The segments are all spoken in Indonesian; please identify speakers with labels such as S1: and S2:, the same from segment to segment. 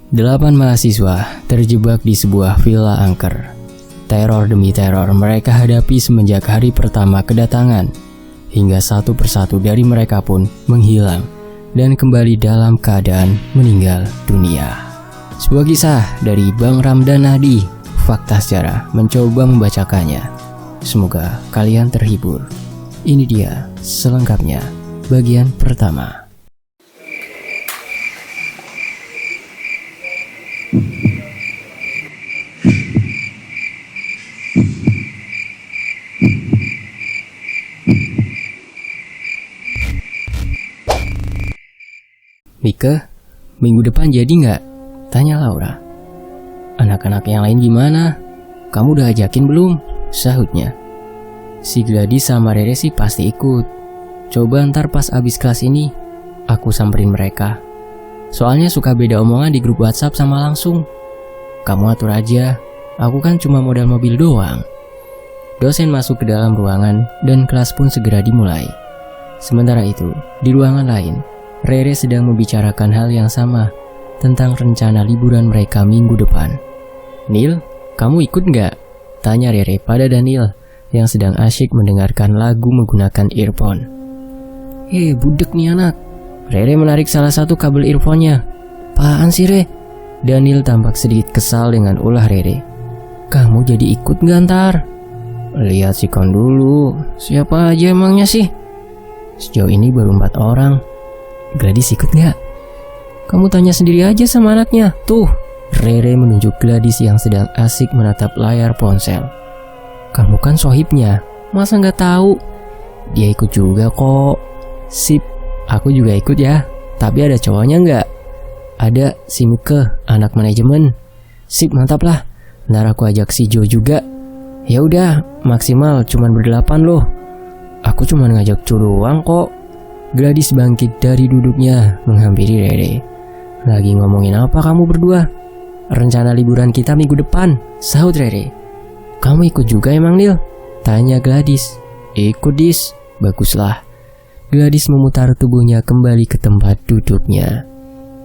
S1: 8 mahasiswa terjebak di sebuah villa angker. Teror demi teror mereka hadapi semenjak hari pertama kedatangan, hingga satu persatu dari mereka pun menghilang dan kembali dalam keadaan meninggal dunia. Sebuah kisah dari Bang Ramdan Hadi, Fakta Sejarah, mencoba membacakannya. Semoga kalian terhibur. Ini dia selengkapnya bagian pertama. Mika, minggu depan jadi nggak? Tanya Laura. Anak-anak yang lain gimana? Kamu udah ajakin belum? Sahutnya. Si Gladys sama Rere sih pasti ikut. Coba ntar pas abis kelas ini, aku samperin mereka. Soalnya suka beda omongan di grup WhatsApp sama langsung. Kamu atur aja, aku kan cuma modal mobil doang. Dosen masuk ke dalam ruangan dan kelas pun segera dimulai. Sementara itu, di ruangan lain, Rere sedang membicarakan hal yang sama tentang rencana liburan mereka minggu depan. Nil, kamu ikut nggak? Tanya Rere pada Daniel yang sedang asyik mendengarkan lagu menggunakan earphone. Budek nih anak. Rere menarik salah satu kabel earphone-nya. Apaan sih, Re? Daniel tampak sedikit kesal dengan ulah Rere. Kamu jadi ikut nggak ntar? Lihat sikon dulu, siapa aja emangnya sih? Sejauh ini baru 4 orang. Gladys ikut gak? Kamu tanya sendiri aja sama anaknya. Tuh, Rere menunjuk Gladys yang sedang asik menatap layar ponsel. Kamu kan sohibnya, masa gak tahu? Dia ikut juga kok. Sip, aku juga ikut ya. Tapi ada cowoknya gak? Ada si Mika, anak manajemen. Sip, mantap lah. Ntar aku ajak si Jo juga. Ya udah, maksimal cuman berdelapan loh. Aku cuman ngajak Jo doang kok. Gladys bangkit dari duduknya menghampiri Rere. Lagi ngomongin apa kamu berdua? Rencana liburan kita minggu depan, sahut Rere. Kamu ikut juga emang Nil? Tanya Gladys. Ikut Dis, baguslah. Gladys memutar tubuhnya kembali ke tempat duduknya.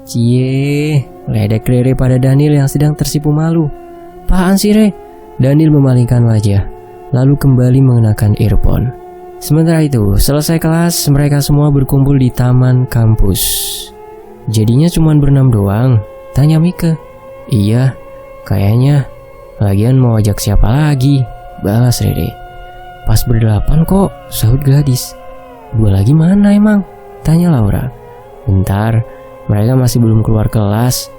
S1: Cie, ledek Rere pada Daniel yang sedang tersipu malu. Apaan sih Re? Daniel memalingkan wajah, lalu kembali mengenakan earphone. Sementara itu, selesai kelas, mereka semua berkumpul di taman kampus. Jadinya cuma berenam doang? Tanya Mika. Iya, kayaknya. Lagian mau ajak siapa lagi? Balas Rere. Pas berdelapan kok, sahut Gladys. 2 lagi mana emang? Tanya Laura. Bentar, mereka masih belum keluar kelas.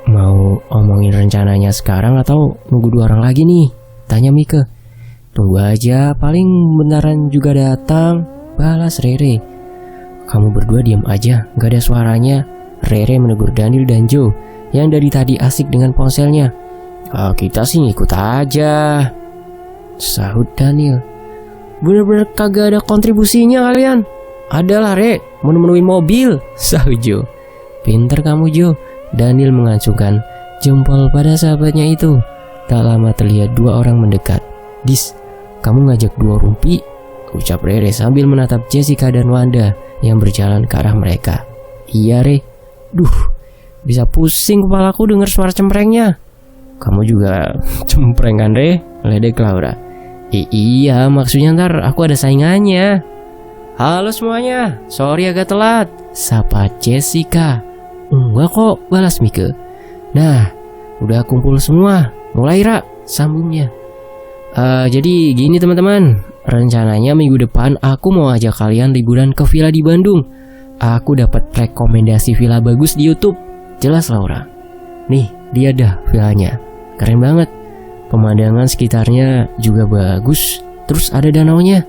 S1: Mau omongin rencananya sekarang atau nunggu 2 orang lagi nih? Tanya Mika. Tunggu aja, paling beneran juga datang. Balas Rere. Kamu berdua diam aja, gak ada suaranya. Rere menegur Daniel dan Joe yang dari tadi asik dengan ponselnya. Kita sih ngikut aja, sahut Daniel. Bener-bener kagak ada kontribusinya kalian. Adalah Re, menemuin mobil, sahut Joe. Pinter kamu Jo. Daniel mengacungkan jempol pada sahabatnya itu. Tak lama terlihat 2 orang mendekat. Dis, kamu ngajak 2 rumpi? Ucap Rere sambil menatap Jessica dan Wanda yang berjalan ke arah mereka. Iya Re. Duh, bisa pusing kepalaku dengar suara cemprengnya. Kamu juga cempreng kan Re? Ledek Laura. Iya, maksudnya ntar aku ada saingannya. Halo semuanya, sorry agak telat, sapa Jessica. Enggak kok, balas Mika. Nah, udah kumpul semua, mulai Ra, sambungnya. Jadi gini teman-teman, rencananya minggu depan aku mau ajak kalian liburan ke villa di Bandung. Aku dapat rekomendasi villa bagus di YouTube. Jelas Laura. Nih, dia dah villanya. Keren banget. Pemandangan sekitarnya juga bagus. Terus ada danaunya.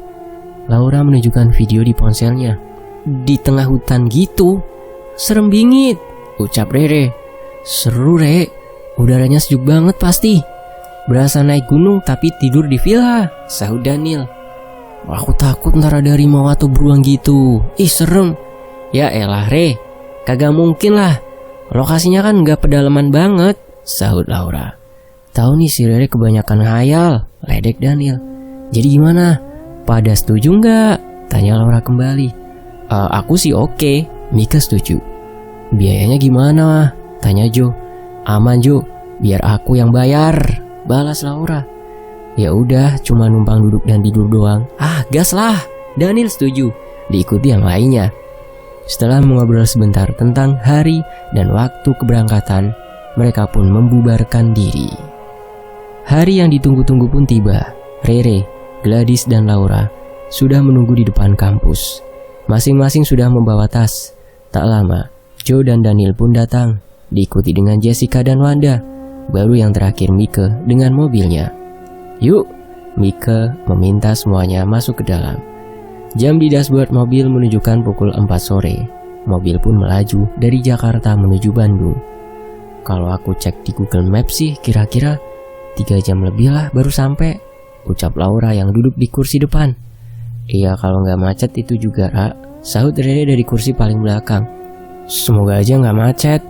S1: Laura menunjukkan video di ponselnya. Di tengah hutan gitu. Serem bingit, ucap Rere. Seru Re, udaranya sejuk banget pasti. Berasa naik gunung tapi tidur di villa, sahut Daniel. Aku takut ntar ada harimau atau beruang gitu. Ih serem. Ya elah Re, kagak mungkin lah. Lokasinya kan gak pedalaman banget, sahut Laura. Tahu nih si Rere kebanyakan hayal, ledek Daniel. Jadi gimana? Pada setuju nggak? Tanya Laura kembali. Aku sih oke. Mika setuju. Biayanya gimana? Tanya Jo. Aman Jo, biar aku yang bayar, balas Laura. Ya udah, cuma numpang duduk dan tidur doang. Ah, gas lah. Daniel setuju, diikuti yang lainnya. Setelah mengobrol sebentar tentang hari dan waktu keberangkatan, mereka pun membubarkan diri. Hari yang ditunggu-tunggu pun tiba. Rere, Gladys, dan Laura sudah menunggu di depan kampus. Masing-masing sudah membawa tas. Tak lama, Joe dan Daniel pun datang, diikuti dengan Jessica dan Wanda. Baru yang terakhir Mike dengan mobilnya. Yuk, Mike meminta semuanya masuk ke dalam. Jam di dashboard mobil menunjukkan pukul 4 sore. Mobil pun melaju dari Jakarta menuju Bandung. Kalau aku cek di Google Maps sih kira-kira 3 jam lebih lah baru sampai, ucap Laura yang duduk di kursi depan. Iya, kalau nggak macet itu juga, Ra, sahut Rere dari kursi paling belakang. Semoga aja nggak macet.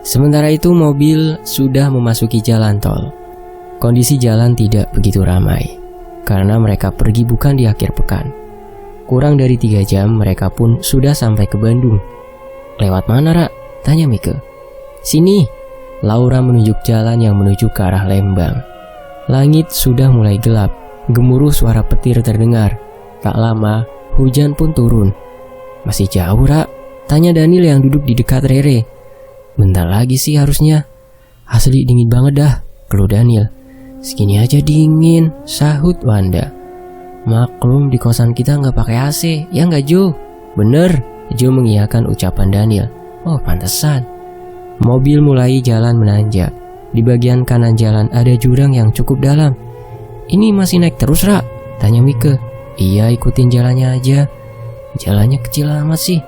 S1: Sementara itu mobil sudah memasuki jalan tol. Kondisi jalan tidak begitu ramai, karena mereka pergi bukan di akhir pekan. Kurang dari 3 jam mereka pun sudah sampai ke Bandung. Lewat mana, Ra? Tanya Mike. Sini. Laura menunjuk jalan yang menuju ke arah Lembang. Langit sudah mulai gelap, gemuruh suara petir terdengar. Tak lama, hujan pun turun. Masih jauh, Ra? Tanya Daniel yang duduk di dekat Rere. Bentar lagi sih harusnya. Asli dingin banget dah, keluh Daniel. Segini aja dingin, sahut Wanda. Maklum di kosan kita nggak pakai AC, ya nggak Jo? Bener, Jo mengiyakan ucapan Daniel. Oh pantesan. Mobil mulai jalan menanjak. Di bagian kanan jalan ada jurang yang cukup dalam. Ini masih naik terus, Ra? Tanya Mike. Iya, ikutin jalannya aja. Jalannya kecil amat sih.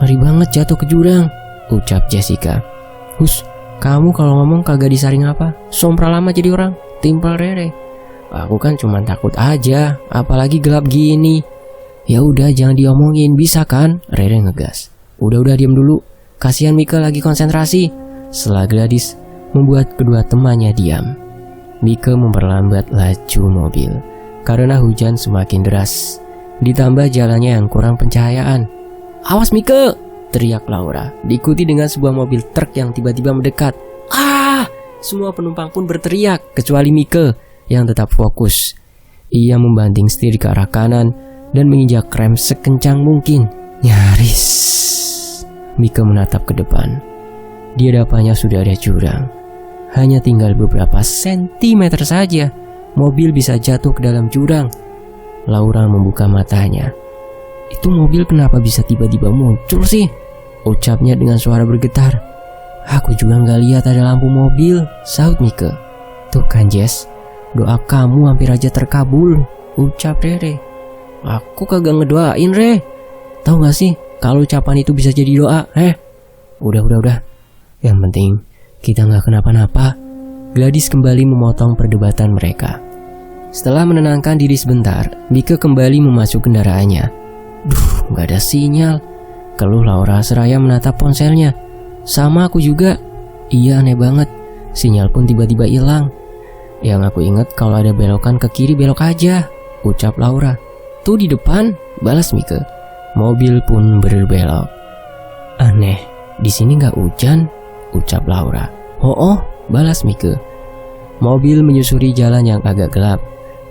S1: Ngeri banget jatuh ke jurang, ucap Jessica. Hus, kamu kalau ngomong kagak disaring apa? Sompral lama jadi orang, timpal Rere. Aku kan cuma takut aja, apalagi gelap gini. Ya udah jangan diomongin, bisa kan? Rere ngegas. Udah diam dulu. Kasihan Mike lagi konsentrasi. Setelah Gladys membuat kedua temannya diam, Mike memperlambat laju mobil karena hujan semakin deras. Ditambah jalannya yang kurang pencahayaan. Awas Mike! Teriak Laura, diikuti dengan sebuah mobil truk yang tiba-tiba mendekat. Ah! Semua penumpang pun berteriak, kecuali Mike yang tetap fokus. Ia membanting setir ke arah kanan dan menginjak rem sekencang mungkin. Nyaris. Mike menatap ke depan. Di hadapannya sudah ada jurang. Hanya tinggal beberapa sentimeter saja, mobil bisa jatuh ke dalam jurang. Laura membuka matanya. Itu mobil kenapa bisa tiba-tiba muncul sih? Ucapnya dengan suara bergetar. Aku juga nggak lihat ada lampu mobil, sahut Mike. Tuh kan Jess, doa kamu hampir aja terkabul, ucap Rere. Aku kagak ngedoain, Re. Tahu gak sih kalau ucapan itu bisa jadi doa, Udah. Yang penting kita nggak kenapa-napa. Gladys kembali memotong perdebatan mereka. Setelah menenangkan diri sebentar, Mike kembali memasuk kendaraannya. Duh, nggak ada sinyal, keluh Laura seraya menatap ponselnya. Sama aku juga. Iya, aneh banget. Sinyal pun tiba-tiba hilang. Yang aku ingat kalau ada belokan ke kiri belok aja, ucap Laura. Tuh di depan, balas Mike. Mobil pun berbelok. Aneh, di sini nggak hujan, ucap Laura. Oh, balas Mike. Mobil menyusuri jalan yang agak gelap.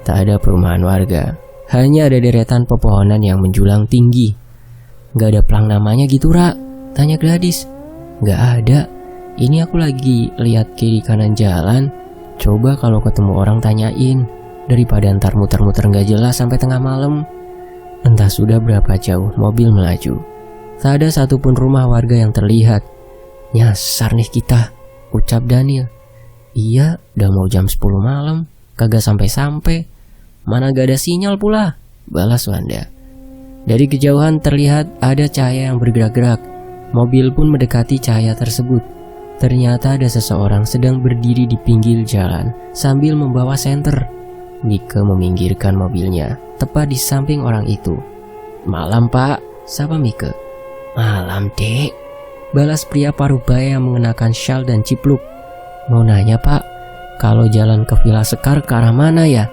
S1: Tak ada perumahan warga. Hanya ada deretan pepohonan yang menjulang tinggi. Gak ada pelang namanya gitu, Ra? Tanya Gladys. Gak ada. Ini aku lagi lihat kiri kanan jalan. Coba kalau ketemu orang tanyain, daripada ntar muter-muter gak jelas sampai tengah malam. Entah sudah berapa jauh mobil melaju. Tak ada satupun rumah warga yang terlihat. Nyasar nih kita, ucap Daniel. Iya, udah mau jam 10 malam, kagak sampai-sampai. Mana gak ada sinyal pula, balas Wanda. Dari kejauhan terlihat ada cahaya yang bergerak-gerak. Mobil pun mendekati cahaya tersebut. Ternyata ada seseorang sedang berdiri di pinggir jalan sambil membawa senter. Mike meminggirkan mobilnya tepat di samping orang itu. Malam Pak, sapa Mike. Malam Dek, balas pria parubaya yang mengenakan syal dan cipluk. Mau nanya Pak, kalau jalan ke Villa Sekar ke arah mana ya?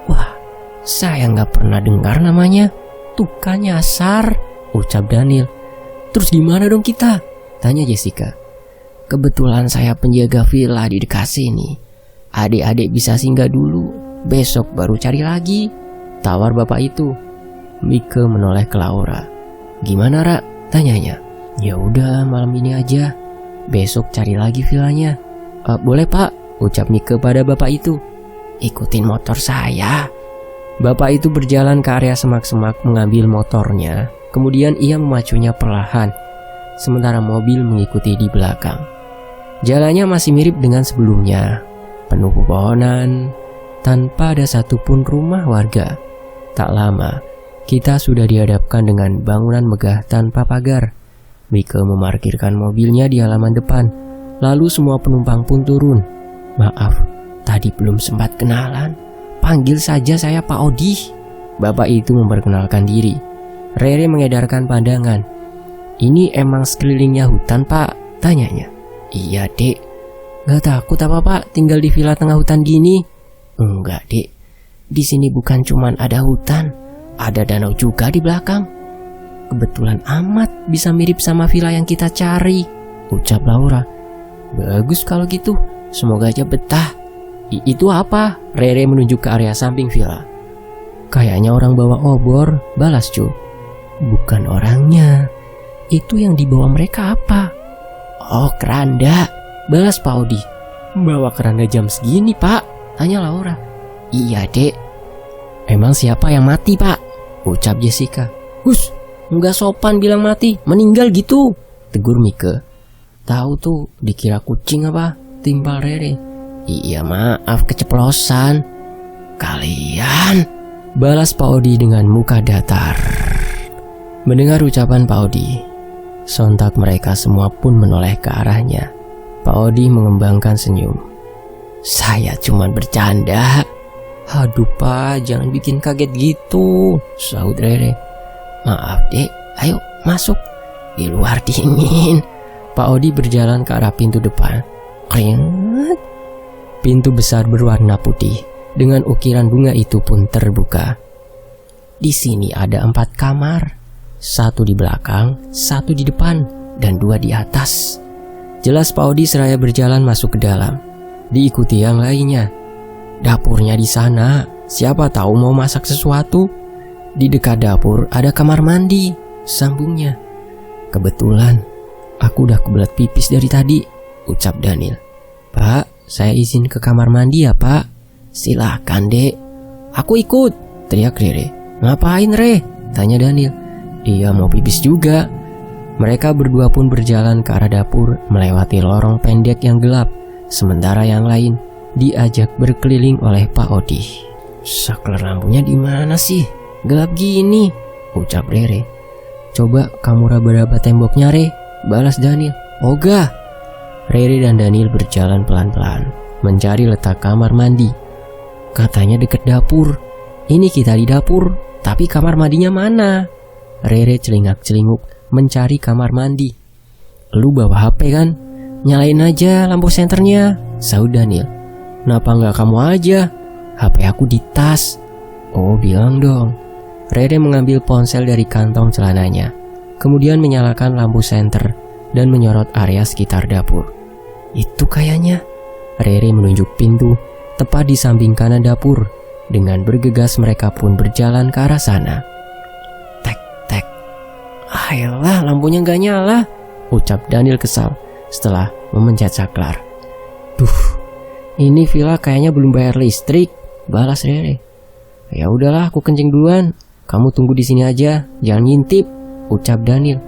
S1: Wah, saya nggak pernah dengar namanya. Tuh kan nyasar, ucap Daniel. Terus gimana dong kita? Tanya Jessica. kebetulan saya penjaga villa di dekat sini. Adik-adik bisa singgah dulu, besok baru cari lagi, tawar bapak itu. Mike menoleh ke Laura. Gimana, Ra? Tanyanya. Ya udah, malam ini aja, besok cari lagi villanya. Boleh Pak, ucap Mike pada bapak itu. Ikutin motor saya. Bapak itu berjalan ke area semak-semak mengambil motornya. Kemudian ia memacunya perlahan, sementara mobil mengikuti di belakang. Jalannya masih mirip dengan sebelumnya, penuh pepohonan, tanpa ada satupun rumah warga. Tak lama, kita sudah dihadapkan dengan bangunan megah tanpa pagar. Mike memarkirkan mobilnya di halaman depan, lalu semua penumpang pun turun. Maaf, tadi belum sempat kenalan. Panggil saja saya Pak Odi. Bapak itu memperkenalkan diri. Rere mengedarkan pandangan. Ini emang sekelilingnya hutan, Pak? Tanyanya. Iya, Dek. Gak takut apa, Pak, tinggal di villa tengah hutan gini? Enggak, Dek. Di sini bukan cuman ada hutan, ada danau juga di belakang. Kebetulan amat bisa mirip sama villa yang kita cari, ucap Laura. Bagus kalau gitu, semoga aja betah. Itu apa? Rere menunjuk ke area samping villa. Kayaknya orang bawa obor, balas Cu. Bukan orangnya. Itu yang dibawa mereka apa? Oh, keranda, balas Pak Odi. Bawa keranda jam segini, Pak? Tanya Laura. Iya, Dek. Emang siapa yang mati, Pak? Ucap Jessica. Hus, nggak sopan bilang mati, meninggal gitu, tegur Mike. Tahu tuh, dikira kucing apa? Timpal Rere. Iya, maaf, keceplosan. Kalian, balas Pak Odi dengan muka datar. Mendengar ucapan Pak Odi, sontak mereka semua pun menoleh ke arahnya. Pak Odi mengembangkan senyum. Saya cuma bercanda. Aduh Pak, jangan bikin kaget gitu, sahut Rere. Maaf Dek, ayo masuk. Di luar dingin. Pak Odi berjalan ke arah pintu depan. Keringat. Pintu besar berwarna putih dengan ukiran bunga itu pun terbuka. Di sini ada 4 kamar. 1 di belakang, 1 di depan, dan 2 di atas. Jelas Pak Odi seraya berjalan masuk ke dalam, diikuti yang lainnya. Dapurnya di sana, siapa tahu mau masak sesuatu. Di dekat dapur ada kamar mandi, sambungnya. Kebetulan, aku udah kebelet pipis dari tadi, ucap Daniel. Pak, saya izin ke kamar mandi ya Pak. Silakan Dek. Aku ikut, teriak Rere. Ngapain Re? Tanya Daniel. Dia mau pipis juga. Mereka berdua pun berjalan ke arah dapur melewati lorong pendek yang gelap, sementara yang lain diajak berkeliling oleh Pak Odi. Saklar lampunya di mana sih? Gelap gini, ucap Rere. Coba kamu raba-raba temboknya Re, balas Daniel. Ogah. Rere dan Daniel berjalan pelan-pelan mencari letak kamar mandi. Katanya deket dapur. Ini kita di dapur, tapi kamar mandinya mana? Rere celingak-celinguk mencari kamar mandi. Lu bawa HP kan? Nyalain aja lampu senternya, sahut Daniel. Kenapa nggak kamu aja? HP aku di tas. Oh, bilang dong. Rere mengambil ponsel dari kantong celananya, kemudian menyalakan lampu senter dan menyorot area sekitar dapur. Itu kayaknya. Rere menunjuk pintu tepat di samping kanan dapur. Dengan bergegas mereka pun berjalan ke arah sana. Ayolah, lampunya gak nyala, ucap Daniel kesal setelah memencet saklar. Duh, ini villa kayaknya belum bayar listrik, balas Rere. Ya udahlah, aku kencing duluan. Kamu tunggu di sini aja, jangan ngintip, ucap Daniel.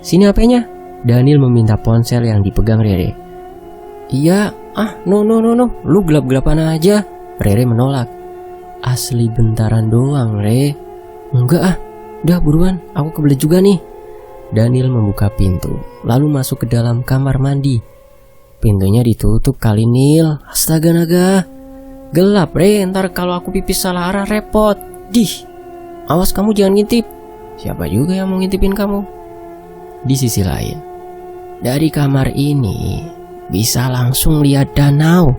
S1: Sini HP-nya. Daniel meminta ponsel yang dipegang Rere. Iya, no, lu gelap-gelapan aja, Rere menolak. Asli bentaran doang, Re. Enggak udah buruan, aku kebelet juga nih. Daniel membuka pintu, lalu masuk ke dalam kamar mandi. Pintunya ditutup kali Nil. Astaga naga. Gelap Re, ntar kalau aku pipis salah arah repot. Dih, awas kamu jangan ngintip. Siapa juga yang mau ngintipin kamu? Di sisi lain, dari kamar ini bisa langsung lihat danau,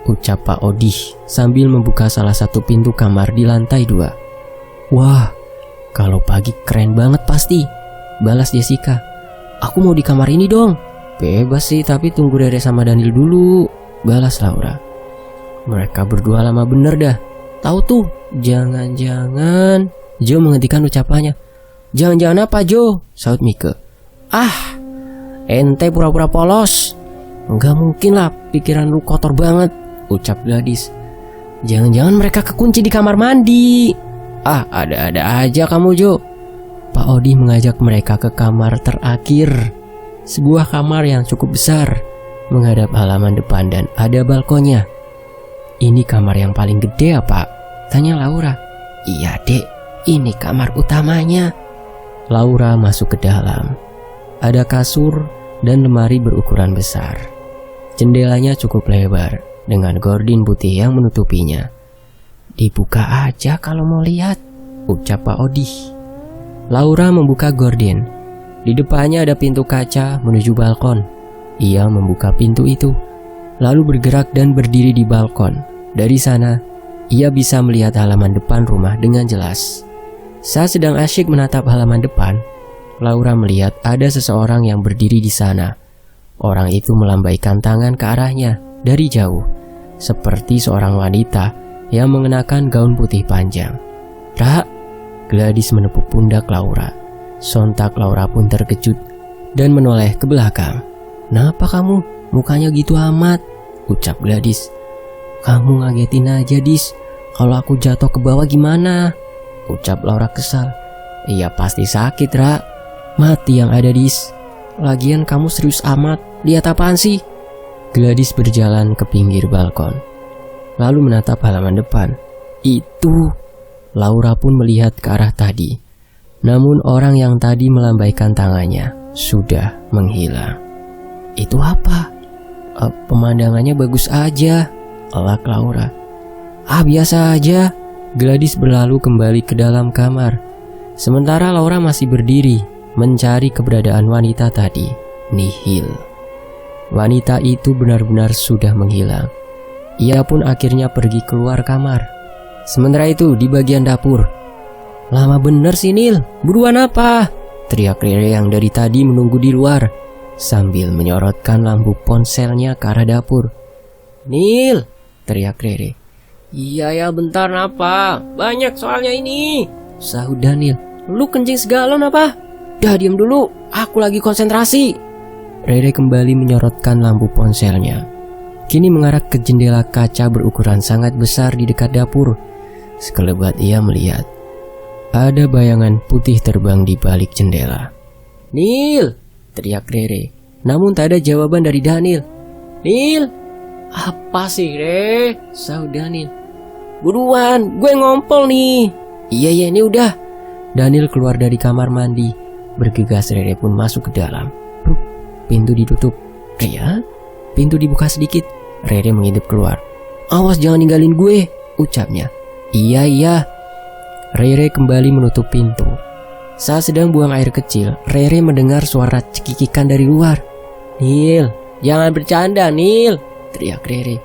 S1: ucap Pak Odi sambil membuka salah satu pintu kamar di lantai 2. Wah, kalau pagi keren banget pasti, balas Jessica. Aku mau di kamar ini dong, Bebas sih, tapi tunggu Rere sama Daniel dulu, balas Laura. Mereka berdua lama bener dah. Tahu tuh, jangan-jangan. Jo menghentikan ucapannya. Jangan-jangan apa Jo? Saut Mike. Ah, ente pura-pura polos. Enggak mungkin lah, pikiran lu kotor banget, ucap Gladys. Jangan-jangan mereka kekunci di kamar mandi. Ah, ada-ada aja kamu Jo. Pak Odi mengajak mereka ke kamar terakhir. Sebuah kamar yang cukup besar, menghadap halaman depan dan ada balkonnya. Ini kamar yang paling gede ya Pak? Tanya Laura. Iya dek, ini kamar utamanya. Laura masuk ke dalam. Ada kasur dan lemari berukuran besar. Jendelanya cukup lebar dengan gordin putih yang menutupinya. Dibuka aja kalau mau lihat, ucap Pak Odi. Laura membuka gordin. Di depannya ada pintu kaca menuju balkon. Ia membuka pintu itu, lalu bergerak dan berdiri di balkon. Dari sana, ia bisa melihat halaman depan rumah dengan jelas. Saat sedang asyik menatap halaman depan, Laura melihat ada seseorang yang berdiri di sana. Orang itu melambaikan tangan ke arahnya dari jauh, seperti seorang wanita yang mengenakan gaun putih panjang. Ra, Gladys menepuk pundak Laura. Sontak Laura pun terkejut dan menoleh ke belakang. Kenapa kamu? Mukanya gitu amat, ucap Gladys. Kamu ngagetin aja, Dis. Kalau aku jatuh ke bawah gimana? Ucap Laura kesal. Iya pasti sakit, Ra. Mati yang ada, Dis. Lagian kamu serius amat. Lihat apaan sih? Gladys berjalan ke pinggir balkon, lalu menatap halaman depan. Itu. Laura pun melihat ke arah tadi. Namun orang yang tadi melambaikan tangannya sudah menghilang. Itu apa? Pemandangannya bagus aja, elak Laura. Ah, biasa aja. Gladys berlalu kembali ke dalam kamar. Sementara Laura masih berdiri mencari keberadaan wanita tadi. Nihil. Wanita itu benar-benar sudah menghilang. Ia pun akhirnya pergi keluar kamar. Sementara itu di bagian dapur. Lama bener sih Nil, buruan apa? Teriak Rere yang dari tadi menunggu di luar sambil menyorotkan lampu ponselnya ke arah dapur. Nil, teriak Rere. Iya ya, bentar apa? Banyak soalnya ini, sahut Daniel. Lu kencing segalon apa? Dah diam dulu, aku lagi konsentrasi. Rere kembali menyorotkan lampu ponselnya. Kini mengarah ke jendela kaca berukuran sangat besar di dekat dapur. Sekelebat ia melihat ada bayangan putih terbang di balik jendela. Nil, teriak Rere. Namun tak ada jawaban dari Daniel. Nil, apa sih Re? Sahut Daniel. Buruan, gue ngompol nih. Iya ini udah. Daniel keluar dari kamar mandi. Bergegas Rere pun masuk ke dalam. Pintu ditutup. Ya, pintu dibuka sedikit. Rere mengintip keluar. Awas jangan ninggalin gue, ucapnya. Iya. Rere kembali menutup pintu. Saat sedang buang air kecil, Rere mendengar suara cekikikan dari luar. Nil, jangan bercanda Nil, teriak Rere.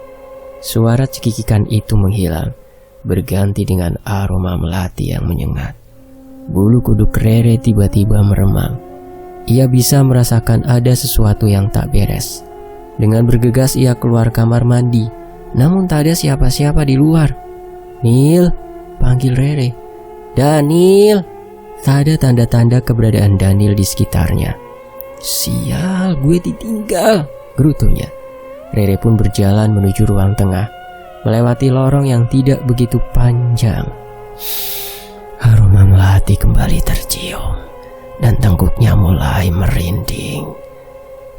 S1: Suara cekikikan itu menghilang, berganti dengan aroma melati yang menyengat. Bulu kuduk Rere tiba-tiba meremang. Ia bisa merasakan ada sesuatu yang tak beres. Dengan bergegas ia keluar kamar mandi, namun tak ada siapa-siapa di luar. Nil, panggil Rere. Daniel. Tak ada tanda-tanda keberadaan Daniel di sekitarnya. Sial, gue ditinggal, gerutunya. Rere pun berjalan menuju ruang tengah, melewati lorong yang tidak begitu panjang. Aroma melati kembali tercium dan tengkuknya mulai merinding.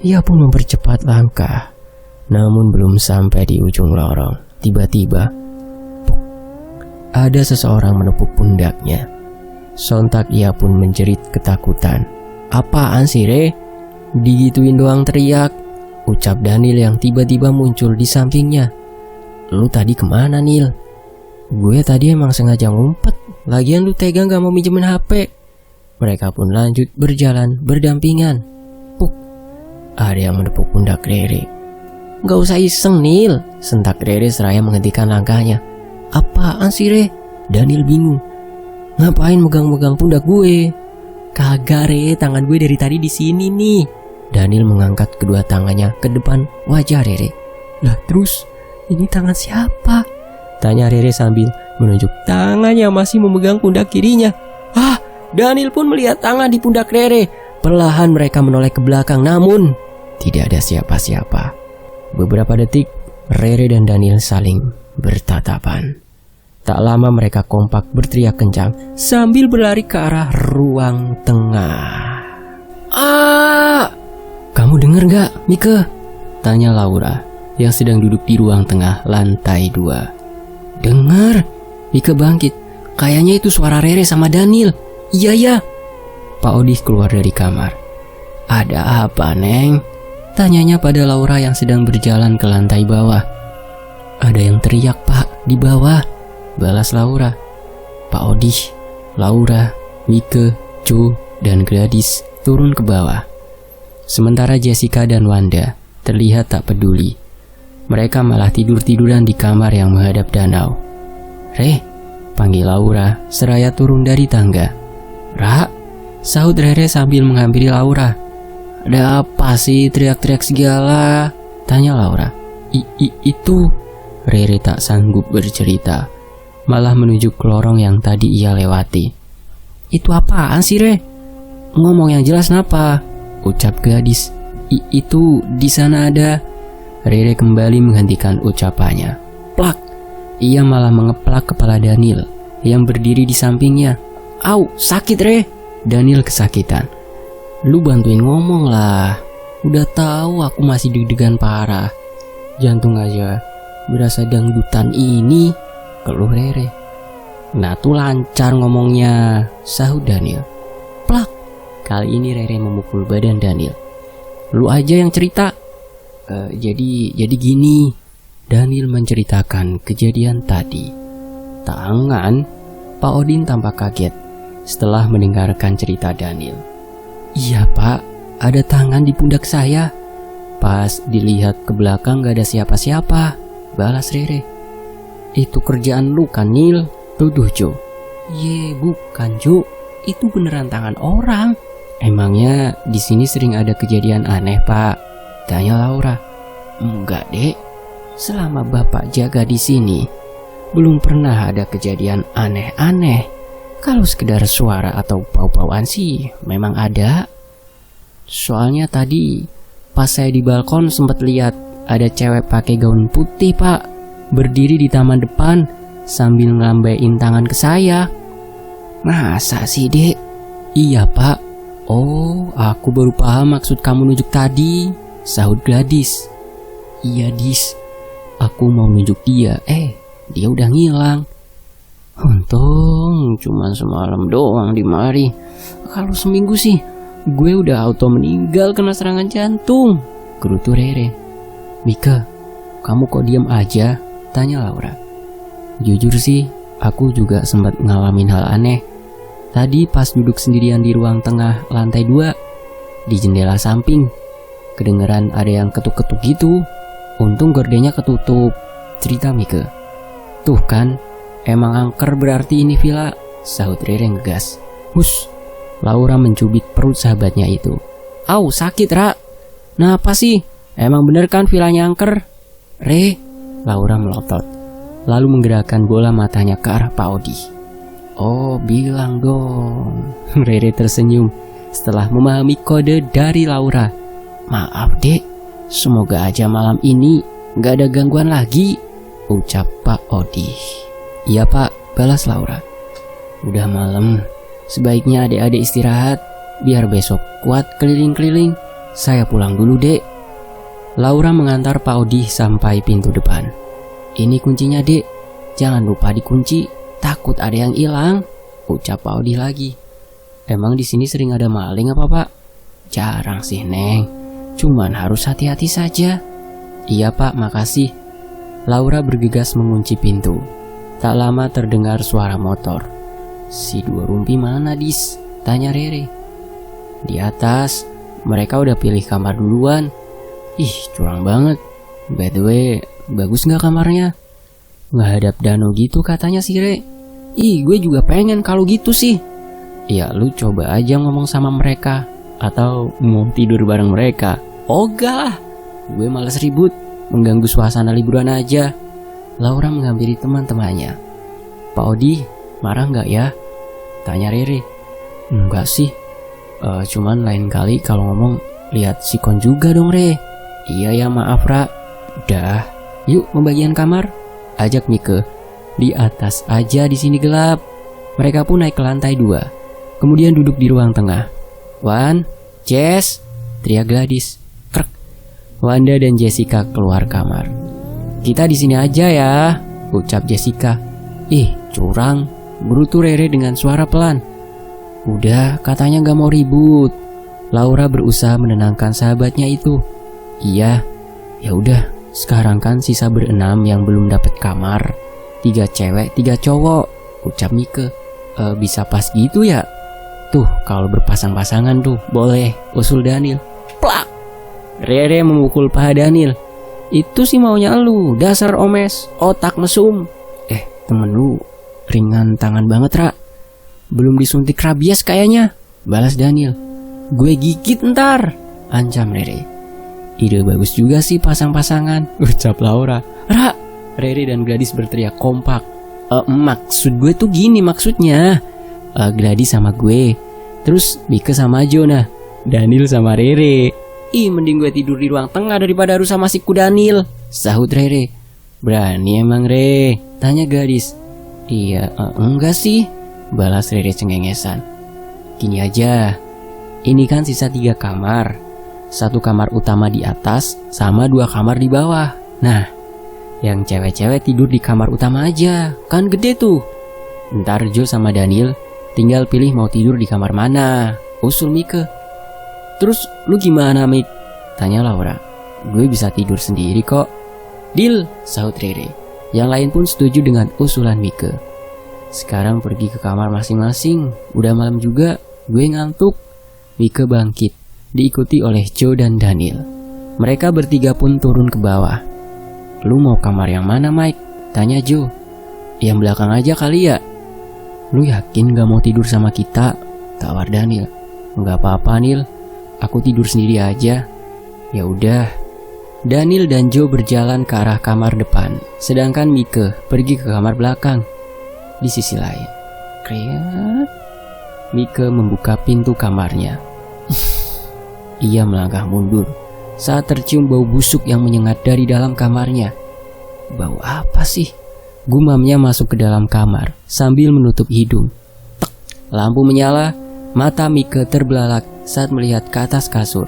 S1: Ia pun mempercepat langkah, namun belum sampai di ujung lorong. Tiba-tiba ada seseorang menepuk pundaknya. Sontak ia pun menjerit ketakutan. Apaan sih Re? Digituin doang teriak, ucap Daniel yang tiba-tiba muncul di sampingnya. Lu tadi kemana Nil? Gue tadi emang sengaja ngumpet. Lagian lu tega gak mau minjemin HP. Mereka pun lanjut berjalan berdampingan. Puk, ada yang menepuk pundak Rere. Gak usah iseng Nil, sentak Rere seraya menghentikan langkahnya. Apaan sih Re? Daniel bingung. Ngapain megang-megang pundak gue? Kagak Re, tangan gue dari tadi di sini nih. Daniel mengangkat kedua tangannya ke depan wajah Rere. Lah terus, ini tangan siapa? Tanya Rere sambil menunjuk tangan yang masih memegang pundak kirinya. Ah, Daniel pun melihat tangan di pundak Rere. Perlahan mereka menoleh ke belakang, namun tidak ada siapa-siapa. Beberapa detik, Rere dan Daniel saling bertatapan. Tak lama mereka kompak berteriak kencang sambil berlari ke arah ruang tengah. Ah! Kamu denger gak, Mika? Tanya Laura yang sedang duduk di ruang tengah lantai 2. Dengar, Mika bangkit. Kayaknya itu suara Rere sama Daniel. Iya ya. Pak Odih keluar dari kamar. Ada apa, Neng? Tanyanya pada Laura yang sedang berjalan ke lantai bawah. Ada yang teriak, Pak, di bawah. Balas Laura. Pak Odih, Laura, Mika, Jo, dan Gladys turun ke bawah. Sementara Jessica dan Wanda terlihat tak peduli. Mereka malah tidur-tiduran di kamar yang menghadap danau. Re, panggil Laura seraya turun dari tangga. Ra, sahut Rere sambil menghampiri Laura. Ada apa sih teriak-teriak segala? Tanya Laura. Itu. Rere tak sanggup bercerita, malah menuju ke lorong yang tadi ia lewati. Itu apaan sih, Re? Ngomong yang jelas napa? Ucap Gadis. Itu di sana ada. Rere kembali menghentikan ucapannya. Plak. Ia malah mengeplak kepala Daniel yang berdiri di sampingnya. Au, sakit, Re. Daniel kesakitan. Lu bantuin ngomong lah. Udah tahu aku masih deg-degan parah. Jantung aja berasa dangdutan ini, keluh Rere. Nah tuh lancar ngomongnya, sahut Daniel. Plak. Kali ini Rere memukul badan Daniel. Lu aja yang cerita. Jadi gini. Daniel menceritakan kejadian tadi. Tangan. Pak Odin tampak kaget setelah mendengarkan cerita Daniel. Iya, Pak, ada tangan di pundak saya. Pas dilihat ke belakang gak ada siapa-siapa, balas Rere. Itu kerjaan lu kan, Nil? Tuduh Jo. Ye, bukan Jo. Itu beneran tangan orang. Emangnya di sini sering ada kejadian aneh, Pak? Tanya Laura. Enggak, Dek. Selama Bapak jaga di sini, belum pernah ada kejadian aneh-aneh. Kalau sekedar suara atau bau-bauan sih memang ada. Soalnya tadi pas saya di balkon sempat lihat ada cewek pakai gaun putih, Pak, berdiri di taman depan sambil ngelambain tangan ke saya. Masa sih, Dek? Iya, Pak. Oh, aku baru paham maksud kamu nunjuk tadi, sahut Gladys. Iya, Dis. Aku mau nunjuk dia, dia udah ngilang. Untung cuman semalam doang di mari. Kalau seminggu sih gue udah auto meninggal kena serangan jantung, gerutu Rere. Mika, kamu kok diam aja? Tanya Laura. Jujur sih, aku juga sempat ngalamin hal aneh. Tadi pas duduk sendirian di ruang tengah lantai 2, di jendela samping, kedengeran ada yang ketuk-ketuk gitu. Untung gordenya ketutup, cerita Mika. Tuh kan, emang angker berarti ini villa, sahut Rere ngegas. Hus, Laura mencubit perut sahabatnya itu. Au, sakit, Ra. Nah apa sih? Emang bener kan villanya angker? Re, Laura melotot, lalu menggerakkan bola matanya ke arah Pak Odi. Oh, bilang dong. Rere tersenyum setelah memahami kode dari Laura. Maaf, Dek. Semoga aja malam ini gak ada gangguan lagi, ucap Pak Odi. Iya, Pak, balas Laura. Udah malam, sebaiknya adik-adik istirahat, biar besok kuat keliling-keliling. Saya pulang dulu, Dek. Laura mengantar Pak Odi sampai pintu depan. Ini kuncinya, Dek. Jangan lupa dikunci, takut ada yang hilang, ucap Pak Odi lagi. Emang di sini sering ada maling apa, Pak? Jarang sih, Neng. Cuman harus hati-hati saja. Iya, Pak, makasih. Laura bergegas mengunci pintu. Tak lama terdengar suara motor. Si dua rumpi mana, Dis? Tanya Rere. Di atas. Mereka udah pilih kamar duluan. Ih, curang banget. By the way, bagus gak kamarnya? Ngadap danau gitu katanya si Re. Ih, gue juga pengen kalau gitu sih. Ya, lu coba aja ngomong sama mereka. Atau mau tidur bareng mereka? Ogah lah, gue males ribut, mengganggu suasana liburan aja. Laura menghampiri teman-temannya. Pak Odi, marah nggak ya? Tanya Rere. Enggak sih, cuman lain kali kalau ngomong lihat sikon juga dong Re. Iya ya, maaf Ra. Udah, yuk pembagian kamar, ajak Mike. Di atas aja, di sini gelap. Mereka pun naik ke lantai 2, kemudian duduk di ruang tengah. Wan, Jess, teriak Gladys. Krek. Wanda dan Jessica keluar kamar. Kita di sini aja ya, ucap Jessica. Ih, curang, gerutu Rere dengan suara pelan. Udah, katanya gak mau ribut. Laura berusaha menenangkan sahabatnya itu. Iya, ya udah. Sekarang kan sisa berenam yang belum dapat kamar. 3 cewek, 3 cowok, ucap Mike. Bisa pas gitu ya? Tuh, kalau berpasang-pasangan tuh boleh, usul Daniel. Plak! Rere memukul paha Daniel. Itu sih maunya lu, dasar omes, otak mesum. Temen lu ringan tangan banget, Ra. Belum disuntik rabies kayaknya, balas Daniel. Gue gigit ntar, ancam Rere. Ide bagus juga sih pasang-pasangan, ucap Laura. Ra, Rere dan Gladys berteriak kompak. Maksud gue tuh gini maksudnya. Gladys sama gue, terus Mike sama Jonah, Daniel sama Rere. Ih, mending gue tidur di ruang tengah daripada harus sama si Daniel, sahut Rere. Berani emang Re? Tanya Gladys. Iya, enggak sih, balas Rere cengengesan. Gini aja, ini kan sisa 3 kamar. 1 kamar utama di atas sama 2 kamar di bawah. Nah, yang cewek-cewek tidur di kamar utama aja, kan gede tuh. Ntar Jo sama Daniel tinggal pilih mau tidur di kamar mana, usul Mike. Terus lu gimana Mik? Tanya Laura. Gue bisa tidur sendiri kok. Deal, sahut Rere. Yang lain pun setuju dengan usulan Mike. Sekarang pergi ke kamar masing-masing, udah malam juga, gue ngantuk. Mike bangkit, diikuti oleh Jo dan Daniel. Mereka bertiga pun turun ke bawah. Lu mau kamar yang mana Mike? Tanya Jo. Yang belakang aja kali ya. Lu yakin gak mau tidur sama kita? Tawar Daniel. Gak apa-apa Nil, aku tidur sendiri aja. Ya udah. Daniel dan Jo berjalan ke arah kamar depan, sedangkan Mike pergi ke kamar belakang. Di sisi lain, Kriat, Mike membuka pintu kamarnya. Ia melangkah mundur saat tercium bau busuk yang menyengat dari dalam kamarnya. Bau apa sih? Gumamnya masuk ke dalam kamar sambil menutup hidung. Tek, lampu menyala, mata Mike terbelalak saat melihat ke atas kasur.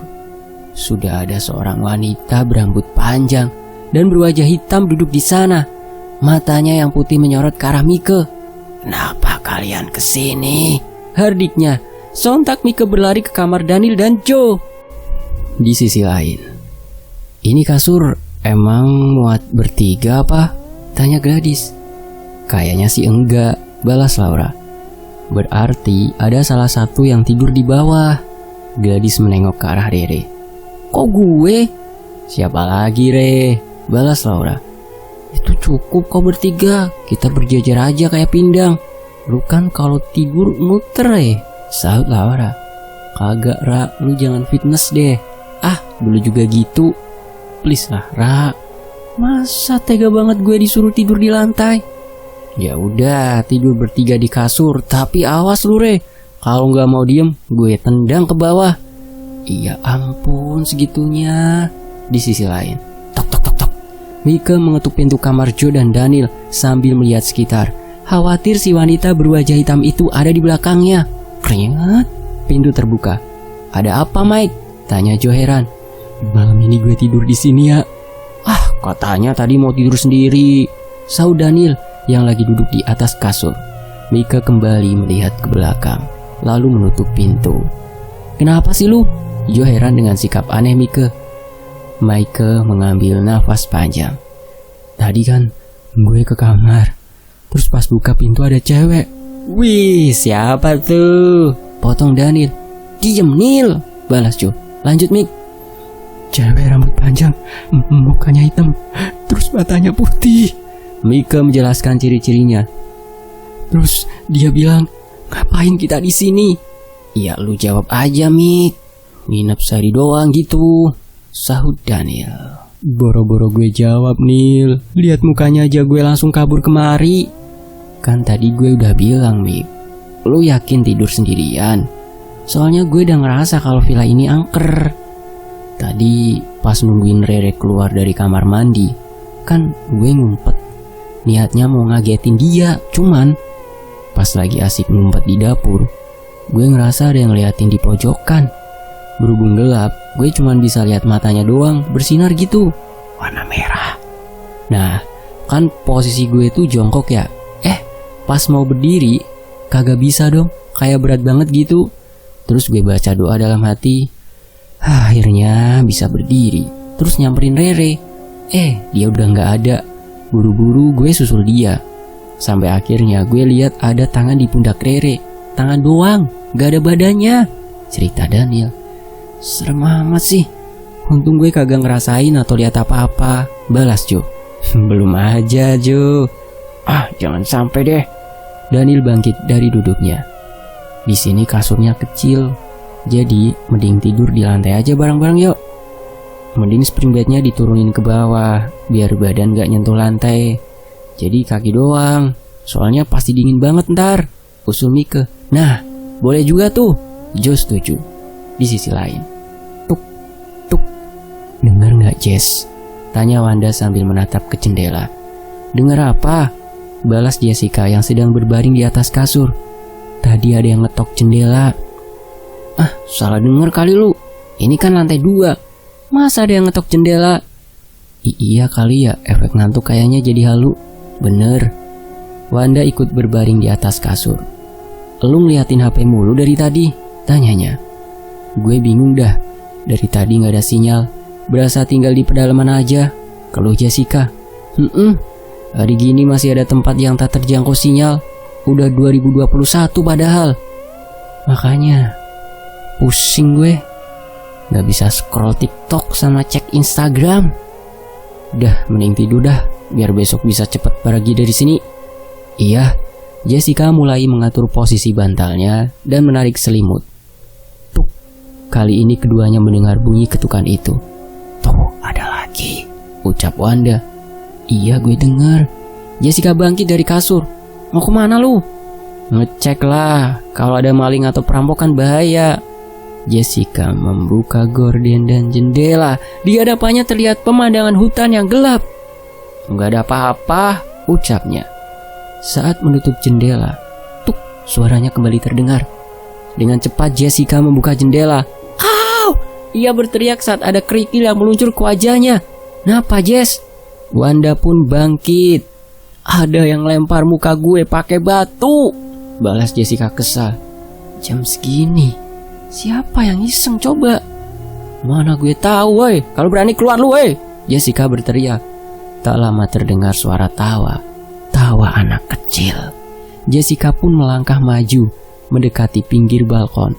S1: Sudah ada seorang wanita berambut panjang dan berwajah hitam duduk di sana. Matanya yang putih menyorot ke arah Mike. Kenapa kalian kesini? Hardiknya. Sontak Mike berlari ke kamar Daniel dan Jo. Di sisi lain, ini kasur emang muat bertiga apa? Tanya Gladys. Kayaknya sih enggak, balas Laura. Berarti ada salah satu yang tidur di bawah. Gladys menengok ke arah Rere. Kok gue? Siapa lagi Re? Balas Laura. Itu cukup kau bertiga, kita berjajar aja kayak pindang. Lu kan kalau tidur muter sahut Laura. Kagak Ra, lu jangan fitness deh. Ah, dulu juga gitu. Please lah Ra. Masa tega banget gue disuruh tidur di lantai? Ya udah, tidur bertiga di kasur, tapi awas lu Re. Kalau nggak mau diem, gue tendang ke bawah. Iya ampun, segitunya. Di sisi lain, tok tok tok tok. Mike mengetuk pintu kamar Jo dan Daniel sambil melihat sekitar. Khawatir si wanita berwajah hitam itu ada di belakangnya. Keringat. Pintu terbuka. Ada apa Mike? Tanya Jo heran. Malam ini gue tidur di sini ya. Ah, katanya tadi mau tidur sendiri, sahut Daniel yang lagi duduk di atas kasur. Mike kembali melihat ke belakang, lalu menutup pintu. Kenapa sih lu? Jo heran dengan sikap aneh Mike. Mike mengambil nafas panjang. Tadi kan gue ke kamar, terus pas buka pintu ada cewek. Wih, siapa tuh? Potong Daniel. Diem Nil, balas Jo. Lanjut Mik. Cewek rambut panjang, mukanya hitam, terus matanya putih. Mike menjelaskan ciri-cirinya. Terus dia bilang, ngapain kita di sini? Ya lu jawab aja Mik. nginep sehari doang gitu, sahut Daniel. Boro-boro gue jawab, Nil, lihat mukanya aja gue langsung kabur kemari. Kan tadi gue udah bilang, Mik, lu yakin tidur sendirian? Soalnya gue udah ngerasa kalau villa ini angker. Tadi pas nungguin Rere keluar dari kamar mandi, kan gue ngumpet, niatnya mau ngagetin dia. Cuman pas lagi asik ngumpet di dapur, gue ngerasa ada yang ngeliatin di pojokan. Berhubung gelap, gue cuman bisa lihat matanya doang bersinar gitu, warna merah. Nah, kan posisi gue tuh jongkok ya. Pas mau berdiri, kagak bisa dong, kayak berat banget gitu. Terus gue baca doa dalam hati. Akhirnya bisa berdiri. Terus nyamperin Rere. Dia udah gak ada. Buru-buru gue susul dia. Sampai akhirnya gue lihat ada tangan di pundak Rere. Tangan doang, gak ada badannya, cerita Daniel. Serem amat sih. Untung gue kagak ngerasain atau lihat apa-apa, balas Jo. Belum aja Jo. Jangan sampai deh. Daniel bangkit dari duduknya. Di sini kasurnya kecil, jadi mending tidur di lantai aja bareng-bareng yuk. Mending spring bednya diturunin ke bawah, biar badan gak nyentuh lantai. Jadi kaki doang, soalnya pasti dingin banget ntar, usul Mike. Nah, boleh juga tuh, Jo setuju. Di sisi lain, tuk, tuk. Dengar gak Jess? Tanya Wanda sambil menatap ke jendela. Dengar apa? Balas Jessica yang sedang berbaring di atas kasur. Tadi ada yang ngetok jendela. Salah denger kali lu. Ini kan lantai 2. Masa ada yang ngetok jendela? Iya kali ya, efek ngantuk kayaknya jadi halu. Bener. Wanda ikut berbaring di atas kasur. Lu ngeliatin HP mulu dari tadi? Tanyanya. Gue bingung dah. Dari tadi gak ada sinyal. Berasa tinggal di pedalaman aja, keluh Jessica. Hari gini masih ada tempat yang tak terjangkau sinyal. Udah 2021 padahal. Makanya pusing gue. Gak bisa scroll TikTok sama cek Instagram. Udah, mending tidur dah, biar besok bisa cepet pergi dari sini. Iya. Jessica mulai mengatur posisi bantalnya dan menarik selimut. Tuk. Kali ini keduanya mendengar bunyi ketukan itu. Tuh, ada lagi, ucap Wanda. Iya, gue dengar. Jessica bangkit dari kasur. Mau kemana lu? Ngecek lah, kalau ada maling atau perampokan bahaya. Jessica membuka gorden dan jendela. Di hadapannya terlihat pemandangan hutan yang gelap. Enggak ada apa-apa, ucapnya. Saat menutup jendela, tuk, suaranya kembali terdengar. Dengan cepat Jessica membuka jendela. Au! Ia berteriak saat ada kerikil yang meluncur ke wajahnya. Napa, Jess? Wanda pun bangkit. Ada yang lempar muka gue pakai batu, balas Jessica kesal. Jam segini, siapa yang iseng coba? Mana gue tahu, woi. Kalau berani keluar lu, woi. Jessica berteriak. Tak lama terdengar suara tawa. Tawa anak kecil. Jessica pun melangkah maju, mendekati pinggir balkon.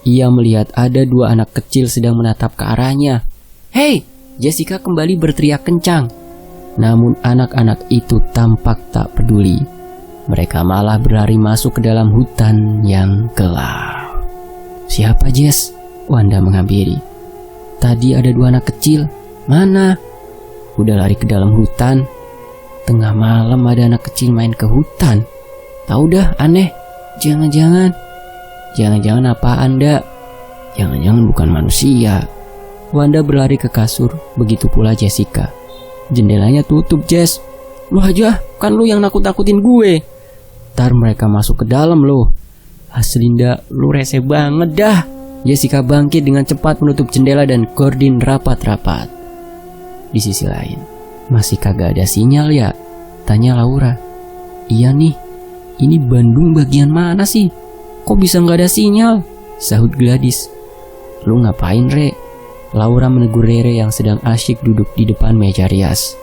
S1: Ia melihat ada 2 anak kecil sedang menatap ke arahnya. Hei! Jessica kembali berteriak kencang. Namun anak-anak itu tampak tak peduli. Mereka malah berlari masuk ke dalam hutan yang gelap. Siapa, Jess? Wanda menghampiri. Tadi ada 2 anak kecil. Mana? Udah lari ke dalam hutan. Tengah malam ada anak kecil main ke hutan. Tahu dah, aneh. Jangan-jangan apa Anda? Jangan-jangan bukan manusia. Wanda berlari ke kasur, begitu pula Jessica. Jendelanya tutup, Jess. Lu aja, kan lu yang nakut-nakutin gue. Ntar mereka masuk ke dalam lo. Aslinda, lu rese banget dah. Jessica bangkit dengan cepat menutup jendela dan gorden rapat-rapat. Di sisi lain, masih kagak ada sinyal ya? Tanya Laura. Iya nih, ini Bandung bagian mana sih? Kok bisa gak ada sinyal? Sahut Gladys. Lu ngapain, Re? Laura menegur Rere yang sedang asyik duduk di depan meja rias.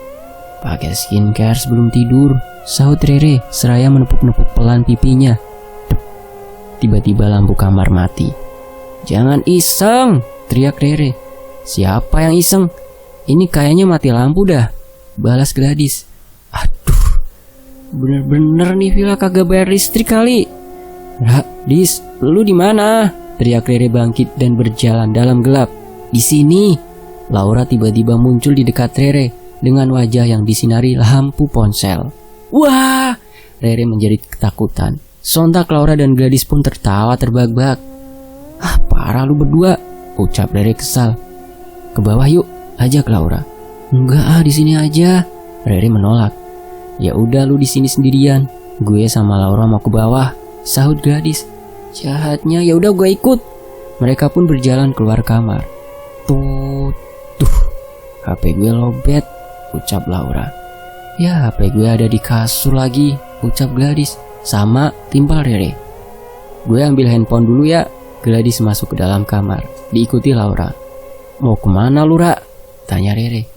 S1: Pakai skincare sebelum tidur, sahut Rere seraya menepuk-nepuk pelan pipinya. Tiba-tiba lampu kamar mati. Jangan iseng, teriak Rere. Siapa yang iseng? Ini kayaknya mati lampu dah, balas Gladys. Aduh, bener-bener nih villa kagak bayar listrik kali. Dis, lu di mana? teriak Rere bangkit dan berjalan dalam gelap. Di sini, Laura tiba-tiba muncul di dekat Rere dengan wajah yang disinari lampu ponsel. Wah! Rere menjerit ketakutan. Sontak Laura dan Gladys pun tertawa terbahak-bahak. Ah, parah lu berdua, ucap Rere kesal. Ke bawah yuk, ajak Laura. Enggak di sini aja. Rere menolak. Ya udah lu di sini sendirian. Gue sama Laura mau ke bawah, sahut Gladys. Jahatnya, ya udah gue ikut. Mereka pun berjalan keluar kamar. Tuh, HP gue lobet, ucap Laura. Ya, HP gue ada di kasur lagi, ucap Gladys. Sama, timpal Rere. Gue ambil handphone dulu ya. Gladys masuk ke dalam kamar, diikuti Laura. Mau kemana lu, Ra? Tanya Rere.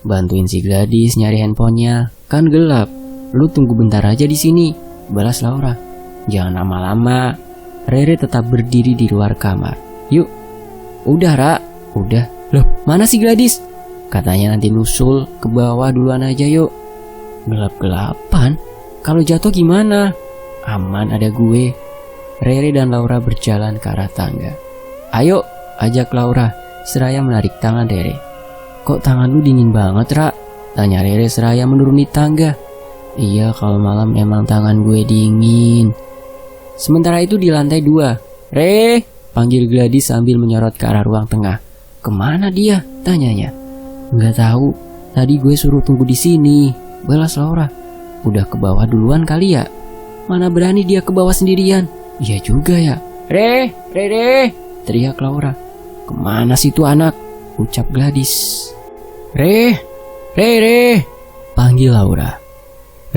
S1: Bantuin si Gladys nyari handphonenya, kan gelap. Lu tunggu bentar aja di sini, balas Laura. Jangan lama-lama. Rere tetap berdiri di luar kamar. Yuk. Udah, Ra. Udah. Loh, mana si Gladys? Katanya nanti nusul ke bawah duluan aja yuk. Gelap-gelapan? Kalau jatuh gimana? Aman, ada gue. Rere dan Laura berjalan ke arah tangga. Ayo, ajak Laura seraya menarik tangan Rere. Kok tangan lu dingin banget, Ra? Tanya Rere seraya menuruni tangga. Iya, kalau malam emang tangan gue dingin. Sementara itu di lantai 2, Re, panggil Gladys sambil menyorot ke arah ruang tengah. Kemana dia? Tanyanya. Nggak tahu. Tadi gue suruh tunggu di sini, balas Laura. Udah ke bawah duluan kali ya? Mana berani dia ke bawah sendirian? Iya juga ya. Re, teriak Laura. Kemana sih tuh anak? Ucap Gladys. Re, panggil Laura.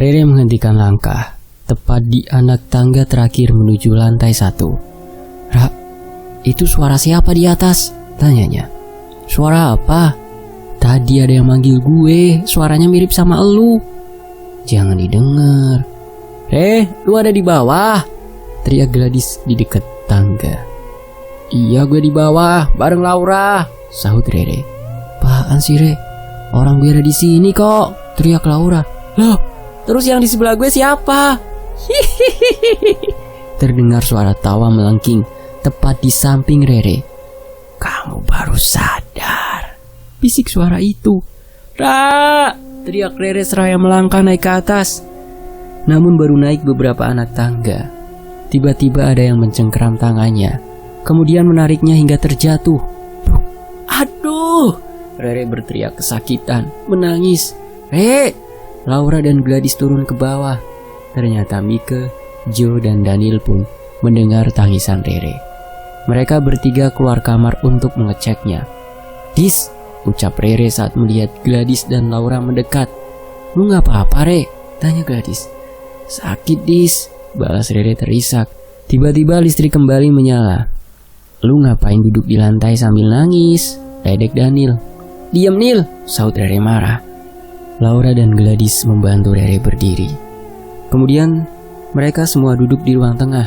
S1: Rere menghentikan langkah tepat di anak tangga terakhir menuju lantai 1. Ra, itu suara siapa di atas? Tanyanya. Suara apa? Tadi ada yang manggil gue, suaranya mirip sama elu. Jangan didengar. Lu ada di bawah? Teriak Gladys di dekat tangga. Iya, gue di bawah, bareng Laura, sahut Rere. Apaan sih, Re? Orang gue ada di sini kok, teriak Laura. Loh, terus yang di sebelah gue siapa? Terdengar suara tawa melengking tepat di samping Rere. Kamu baru sadar, bisik suara itu. Ra! Teriak Rere seraya melangkah naik ke atas. Namun baru naik beberapa anak tangga, tiba-tiba ada yang mencengkeram tangannya, kemudian menariknya hingga terjatuh. Aduh! Rere berteriak kesakitan, menangis. Laura dan Gladys turun ke bawah. Ternyata Mike, Joe, dan Daniel pun mendengar tangisan Rere. Mereka bertiga keluar kamar untuk mengeceknya. Dis, ucap Rere saat melihat Gladys dan Laura mendekat. Lu gak apa-apa, Re? Tanya Gladys. Sakit, Dis, balas Rere terisak. Tiba-tiba listrik kembali menyala. Lu ngapain duduk di lantai sambil nangis? Ledek Daniel. Diam, Nil, sahut Rere marah. Laura dan Gladys membantu Rere berdiri. Kemudian mereka semua duduk di ruang tengah.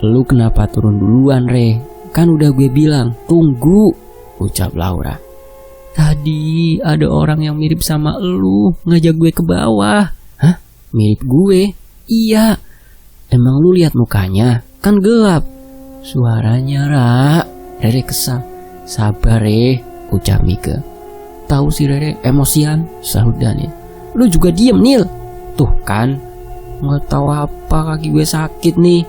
S1: Lu kenapa turun duluan, Re? Kan udah gue bilang, tunggu, ucap Laura. Tadi ada orang yang mirip sama lu ngajak gue ke bawah. Hah? Mirip gue? Iya. Emang lu lihat mukanya? Kan gelap. Suaranya, Ra. Rere kesal. Sabar, Re, ucap Mike. Tahu si Rere emosian, sahut Daniel. Lu juga diem, Nil. Tuh kan, nggak tahu apa kaki gue sakit nih.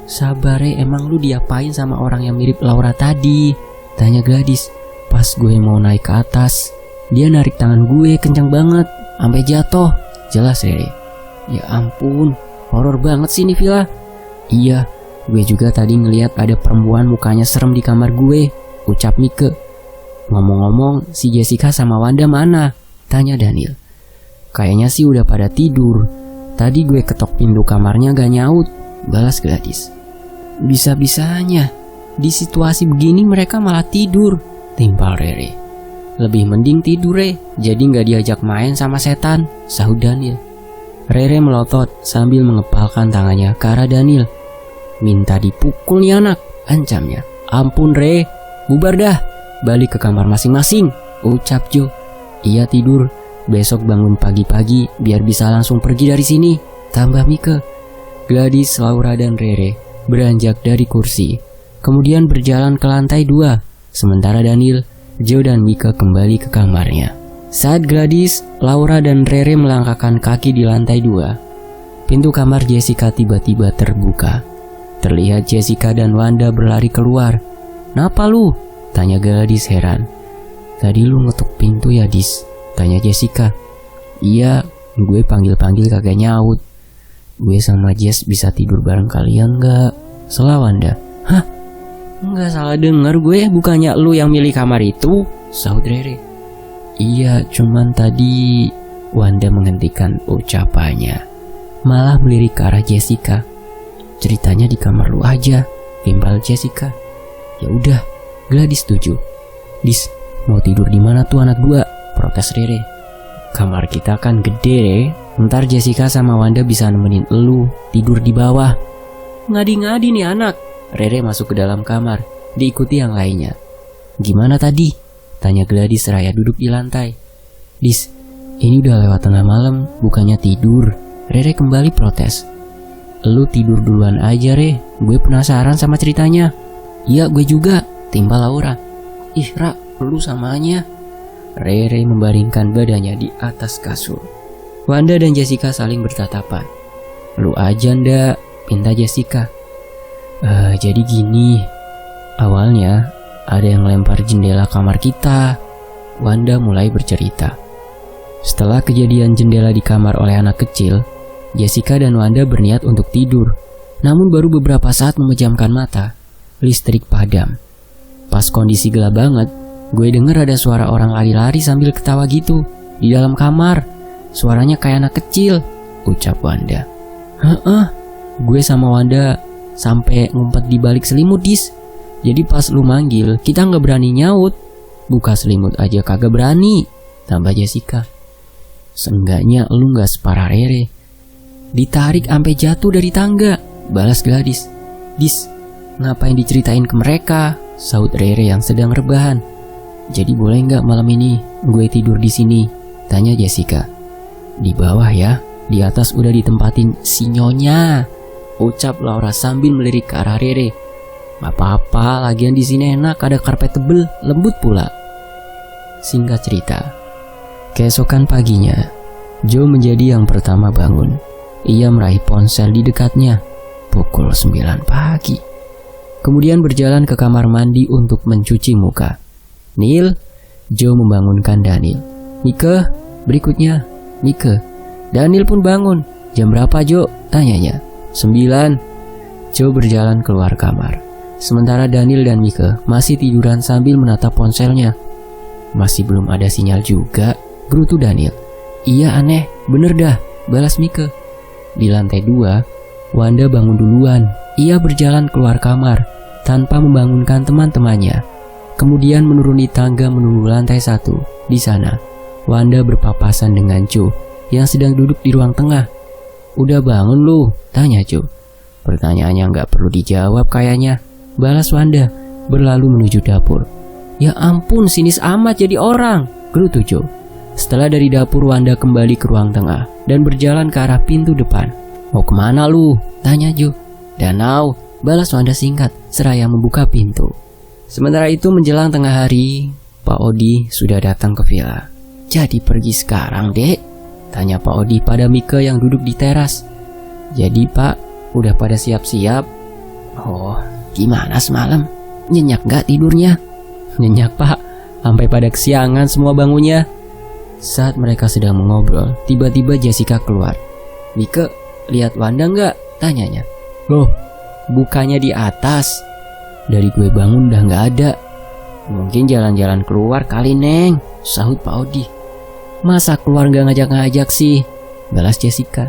S1: Sabar, Re, emang lu diapain sama orang yang mirip Laura tadi? Tanya Gladys. Pas gue mau naik ke atas, dia narik tangan gue kencang banget sampai jatuh. Jelas, Rere. Ya ampun, horor banget sih ini villa. Iya, gue juga tadi ngeliat ada perempuan mukanya serem di kamar gue, ucap Mike. Ngomong-ngomong, si Jessica sama Wanda mana? Tanya Daniel. Kayaknya sih udah pada tidur. Tadi gue ketok pintu kamarnya gak nyaut, balas Gladys. Bisa-bisanya di situasi begini mereka malah tidur, timpal Rere. Lebih mending tidur, Re, jadi gak diajak main sama setan, sahut Daniel. Rere melotot sambil mengepalkan tangannya ke arah Daniel. Minta dipukul nih anak, ancamnya. Ampun, Re, bubar dah, balik ke kamar masing-masing, ucap Joe. Iya tidur, besok bangun pagi-pagi biar bisa langsung pergi dari sini, tambah Mike. Gladys, Laura, dan Rere beranjak dari kursi. kemudian berjalan ke lantai 2. Sementara Daniel, Joe dan Mika kembali ke kamarnya. Saat Gladys, Laura dan Rere melangkahkan kaki di lantai 2, pintu kamar Jessica tiba-tiba terbuka. Terlihat Jessica dan Wanda berlari keluar. "Napa lu?" tanya Gladys heran. "Tadi lu ngetuk pintu ya, Dis?" tanya Jessica. "Iya, gue panggil-panggil kagak nyaut. Gue sama Jess bisa tidur bareng kalian gak?" sela Wanda. "Hah? Nggak salah dengar gue, bukannya lu yang milih kamar itu?" sahut Rere. "Iya, cuman tadi..." Wanda menghentikan ucapannya, malah melirik ke arah Jessica. "Ceritanya di kamar lu aja," timpal Jessica. "Ya udah," Gladys setuju. "Dis, mau tidur di mana tuh anak 2?" protes Rere. "Kamar kita kan gede, ntar Jessica sama Wanda bisa nemenin elu tidur di bawah." "Ngadi-ngadi nih anak." Rere masuk ke dalam kamar, diikuti yang lainnya. "Gimana tadi?" tanya Gladys seraya duduk di lantai. "Dis, ini udah lewat tengah malam, bukannya tidur." Rere kembali protes. "Lu tidur duluan aja, Re. Gue penasaran sama ceritanya." "Iya, gue juga," timpal Laura. "Ih, Ra, lu samanya." Rere membaringkan badannya di atas kasur. Wanda dan Jessica saling bertatapan. "Lu aja ndak," pinta Jessica. Jadi gini, awalnya ada yang lempar jendela kamar kita." Wanda mulai bercerita. Setelah kejadian jendela di kamar oleh anak kecil, Jessica dan Wanda berniat untuk tidur. Namun baru beberapa saat memejamkan mata, listrik padam. Pas kondisi gelap banget, gue denger ada suara orang lari-lari sambil ketawa gitu di dalam kamar. "Suaranya kayak anak kecil," ucap Wanda. "Heeh, gue sama Wanda sampai ngumpet di balik selimut, Dis. Jadi pas lu manggil, kita nggak berani nyaut. Buka selimut aja kagak berani," tambah Jessica. "Seenggaknya lu nggak separah Rere. Ditarik sampai jatuh dari tangga," balas Gladys. "Dis, ngapain diceritain ke mereka?" sahut Rere yang sedang rebahan. "Jadi boleh nggak malam ini gue tidur di sini?" tanya Jessica. "Di bawah ya, di atas udah ditempatin si Nyonya," ucap Laura sambil melirik ke arah Rere. "Gak apa-apa, lagian di sini enak, ada karpet tebel, lembut pula." Singkat cerita, keesokan paginya, Joe menjadi yang pertama bangun. Ia meraih ponsel di dekatnya. Pukul 9 pagi. Kemudian berjalan ke kamar mandi untuk mencuci muka. "Neil," Joe membangunkan Daniel. "Mika, berikutnya." "Mika." Daniel pun bangun. "Jam berapa, Joe?" tanyanya. 9. Joe berjalan keluar kamar. Sementara Daniel dan Mika masih tiduran sambil menatap ponselnya. "Masih belum ada sinyal juga," gerutu Daniel. "Iya, aneh, bener dah," balas Mika. Di lantai 2, Wanda bangun duluan. Ia berjalan keluar kamar tanpa membangunkan teman-temannya. Kemudian menuruni tangga menuju lantai 1. Di sana, Wanda berpapasan dengan Joe yang sedang duduk di ruang tengah. "Udah bangun lu?" tanya Joe. "Pertanyaannya nggak perlu dijawab kayaknya," balas Wanda berlalu menuju dapur. "Ya ampun, sinis amat jadi orang," gerutu Joe. Setelah dari dapur, Wanda kembali ke ruang tengah dan berjalan ke arah pintu depan. "Mau kemana lu?" tanya Joe. "Danau," balas Wanda singkat seraya membuka pintu. Sementara itu menjelang tengah hari, Pak Odi sudah datang ke villa. "Jadi pergi sekarang, Dek?" tanya Pak Odi pada Mika yang duduk di teras. "Jadi Pak, udah pada siap-siap?" "Oh, gimana semalam? Nyenyak gak tidurnya?" "Nyenyak Pak, sampai pada kesiangan semua bangunnya." Saat mereka sedang mengobrol, tiba-tiba Jessica keluar. "Mika, lihat Wanda gak?" tanyanya. "Loh, bukannya di atas?" "Dari gue bangun udah gak ada." "Mungkin jalan-jalan keluar kali, Neng," sahut Pak Odi. "Masa keluar gak ngajak-ngajak sih?" balas Jessica.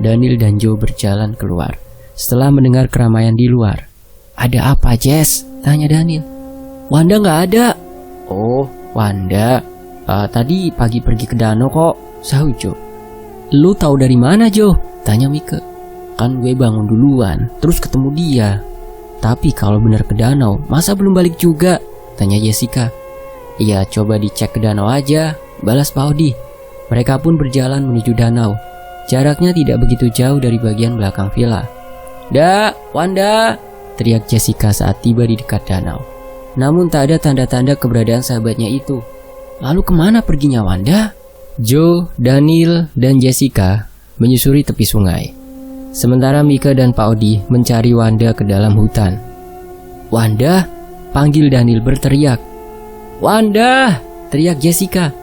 S1: Daniel dan Joe berjalan keluar setelah mendengar keramaian di luar. "Ada apa, Jess?" tanya Daniel. "Wanda gak ada." "Oh, Wanda. Tadi pagi pergi ke danau kok," sahut Joe. "Lu tahu dari mana, Joe?" tanya Mika. "Kan gue bangun duluan, terus ketemu dia." "Tapi kalau benar ke danau, masa belum balik juga?" tanya Jessica. "Iya, coba dicek ke danau aja," balas Pak Odi. Mereka pun berjalan menuju danau. Jaraknya tidak begitu jauh dari bagian belakang villa. "Da, Wanda," teriak Jessica saat tiba di dekat danau. Namun tak ada tanda-tanda keberadaan sahabatnya itu. Lalu kemana perginya Wanda? Joe, Daniel, dan Jessica menyusuri tepi sungai. Sementara Mika dan Pak Odi mencari Wanda ke dalam hutan. Wanda? Panggil Daniel berteriak. Wanda! Teriak Jessica.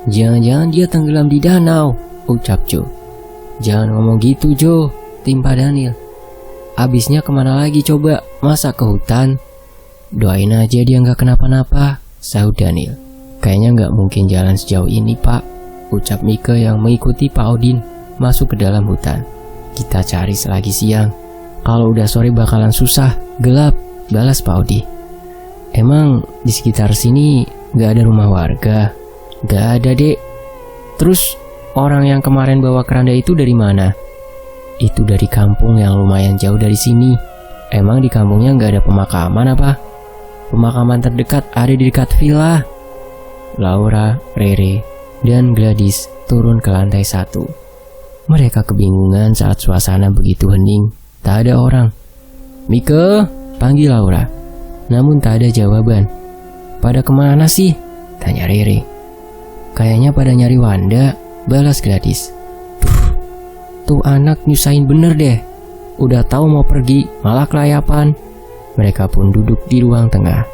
S1: Jangan-jangan dia tenggelam di danau, ucap Joe. Jangan ngomong gitu Joe, timpa Daniel. Abisnya kemana lagi coba, masa ke hutan? Doain aja dia gak kenapa-napa, sahut Daniel. Kayaknya gak mungkin jalan sejauh ini pak, ucap Mika yang mengikuti Pak Odin masuk ke dalam hutan. Kita cari selagi siang, kalau udah sore bakalan susah, gelap, balas Pak Odi. Emang di sekitar sini gak ada rumah warga? Gak ada dek. Terus orang yang kemarin bawa keranda itu dari mana? Itu dari kampung yang lumayan jauh dari sini. Emang di kampungnya gak ada pemakaman apa? Pemakaman terdekat ada di dekat villa. Laura, Rere, dan Gladys turun ke lantai 1. Mereka kebingungan saat suasana begitu hening. Tak ada orang. Mika, panggil Laura. Namun tak ada jawaban. Pada kemana sih? Tanya Rere. Kayaknya pada nyari Wanda, balas Gladys. Tuh anak nyusahin bener deh. Udah tahu mau pergi, malah kelayapan. Mereka pun duduk di ruang tengah,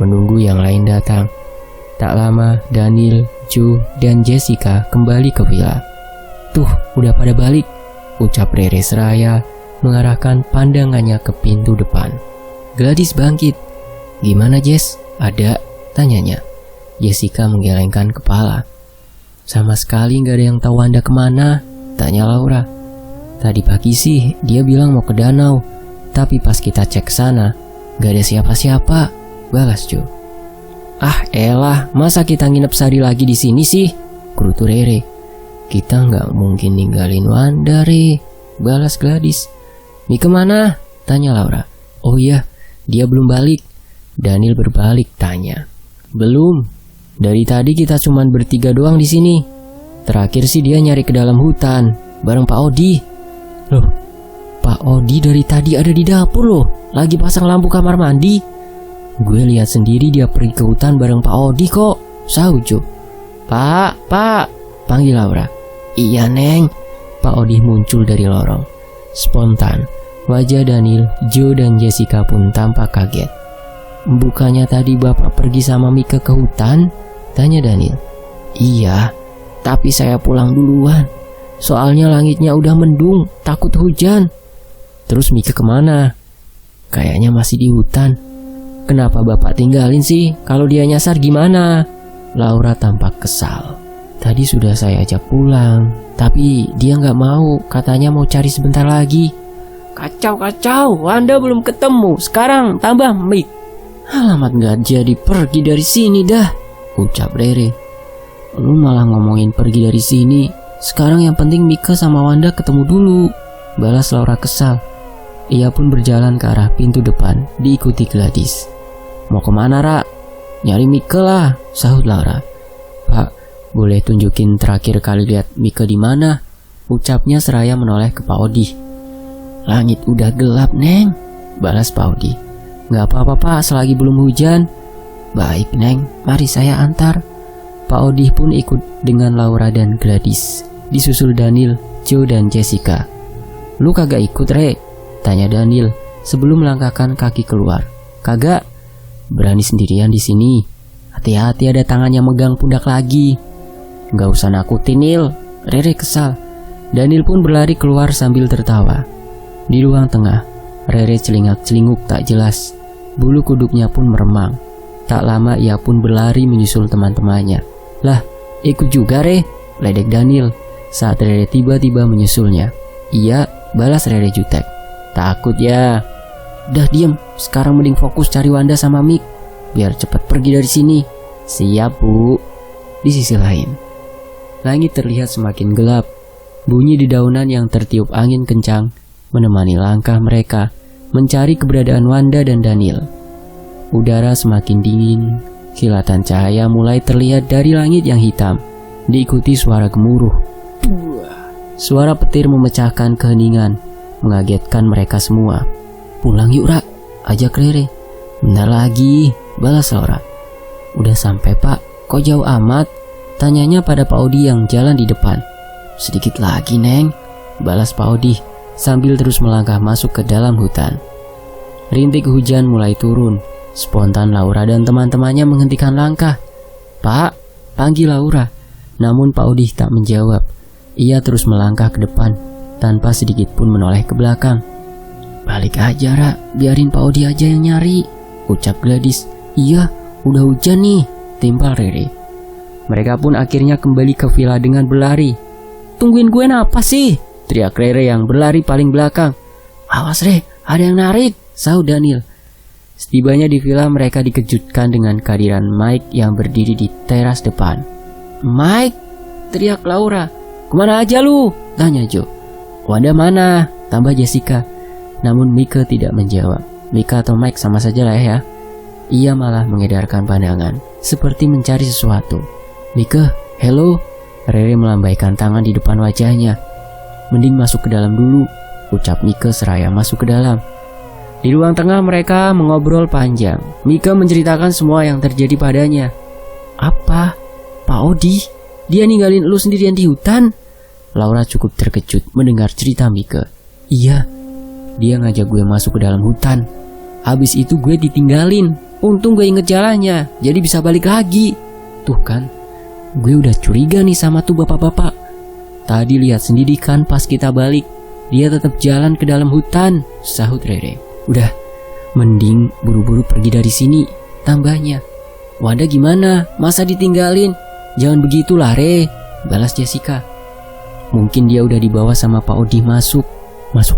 S1: menunggu yang lain datang. Tak lama, Daniel, Joe, dan Jessica kembali ke villa. Tuh, udah pada balik, ucap Rere seraya mengarahkan pandangannya ke pintu depan. Gladys bangkit. Gimana Jess? Ada? Tanyanya. Jessica menggelengkan kepala. Sama sekali gak ada yang tahu Wanda kemana, tanya Laura. Tadi pagi sih dia bilang mau ke danau, tapi pas kita cek sana gak ada siapa-siapa, balas Joe. Ah elah, masa kita nginep sehari lagi di sini sih? Gerutu Rere. Kita gak mungkin ninggalin Wanda, Re, balas Gladys. Mika mana? Tanya Laura. Oh iya, dia belum balik. Daniel berbalik tanya. Belum. Dari tadi kita cuman bertiga doang di sini. Terakhir sih dia nyari ke dalam hutan bareng Pak Odi. Loh, Pak Odi dari tadi ada di dapur loh, lagi pasang lampu kamar mandi. Gue lihat sendiri dia pergi ke hutan bareng Pak Odi kok, sahut Joe. Pak, panggil Laura. Iya Neng. Pak Odi muncul dari lorong. Spontan, wajah Daniel, Joe, dan Jessica pun tampak kaget. Bukannya tadi bapak pergi sama Mika ke hutan? Tanya Daniel. Iya, tapi saya pulang duluan. Soalnya langitnya udah mendung, takut hujan. Terus Mika kemana? Kayaknya masih di hutan. Kenapa bapak tinggalin sih? Kalau dia nyasar gimana? Laura tampak kesal. Tadi sudah saya ajak pulang, tapi dia gak mau, katanya mau cari sebentar lagi. Kacau, Wanda belum ketemu, sekarang tambah Mik. Alamat gak jadi pergi dari sini dah, ucap Rere. Lu malah ngomongin pergi dari sini. Sekarang yang penting Mika sama Wanda ketemu dulu, balas Laura kesal. Ia pun berjalan ke arah pintu depan, diikuti Gladys. Mau kemana, Ra? Nyari Mika lah, sahut Laura. Pak, boleh tunjukin terakhir kali lihat Mika di mana? Ucapnya seraya menoleh ke Pak Odi. Langit udah gelap, Neng, balas Pak Odi. Gak apa-apa Pak, selagi belum hujan. Baik Neng, mari saya antar. Pak Odi pun ikut dengan Laura dan Gladys, disusul Daniel, Joe, dan Jessica. Lu kagak ikut, Re? Tanya Daniel sebelum melangkahkan kaki keluar. Kagak, berani sendirian di sini. Hati-hati ada tangannya megang pundak lagi. Gak usah nakutin, Nil. Rere kesal. Daniel pun berlari keluar sambil tertawa. Di ruang tengah, Rere celingak-celinguk tak jelas. Bulu kuduknya pun meremang. Tak lama ia pun berlari menyusul teman-temannya. Lah, ikut juga Re, ledek Daniel saat Rere tiba-tiba menyusulnya. Iya, balas Rere jutek. Takut ya. Dah diem, sekarang mending fokus cari Wanda sama Mik, biar cepat pergi dari sini. Siap Bu. Di sisi lain, langit terlihat semakin gelap. Bunyi dedaunan yang tertiup angin kencang menemani langkah mereka mencari keberadaan Wanda dan Daniel. Udara semakin dingin, kilatan cahaya mulai terlihat dari langit yang hitam, diikuti suara gemuruh. Suara petir memecahkan keheningan, mengagetkan mereka semua. Pulang yuk, Ra, ajak Rere. Bentar lagi, balas Laura. Udah sampai pak, kok jauh amat? Tanyanya pada Pak Odi yang jalan di depan. Sedikit lagi Neng, balas Pak Odi sambil terus melangkah masuk ke dalam hutan. Rintik hujan mulai turun. Spontan Laura dan teman-temannya menghentikan langkah. Pak, panggil Laura. Namun Pak Odi tak menjawab. Ia terus melangkah ke depan tanpa sedikit pun menoleh ke belakang. Balik aja Ra, biarin Pak Odi aja yang nyari, ucap Gladys. Iya, udah hujan nih, timpal Rere. Mereka pun akhirnya kembali ke villa dengan berlari. Tungguin gue napa sih? Teriak Rere yang berlari paling belakang. Awas Re, ada yang narik, sahut Daniel. Setibanya di villa mereka dikejutkan dengan kehadiran Mike yang berdiri di teras depan. Mike, teriak Laura. Kemana aja lu? Tanya Joe. Wanda mana? Tambah Jessica. Namun Mike tidak menjawab. Mika atau Mike sama saja lah ya. Ia malah mengedarkan pandangan, seperti mencari sesuatu. Mike, hello. Rere melambaikan tangan di depan wajahnya. Mending masuk ke dalam dulu, ucap Mike seraya masuk ke dalam. Di ruang tengah mereka mengobrol panjang. Mike menceritakan semua yang terjadi padanya. Apa? Pak Odi? Dia ninggalin lu sendirian di hutan? Laura cukup terkejut mendengar cerita Mike. Iya, dia ngajak gue masuk ke dalam hutan. Habis itu gue ditinggalin. Untung gue inget jalannya, jadi bisa balik lagi. Tuh kan, gue udah curiga nih sama tuh bapak-bapak. Tadi lihat sendiri kan pas kita balik, dia tetap jalan ke dalam hutan, sahut Rere. Udah, mending buru-buru pergi dari sini, tambahnya. Wanda gimana? Masa ditinggalin? Jangan begitulah Re, balas Jessica. Mungkin dia udah dibawa sama Pak Odi masuk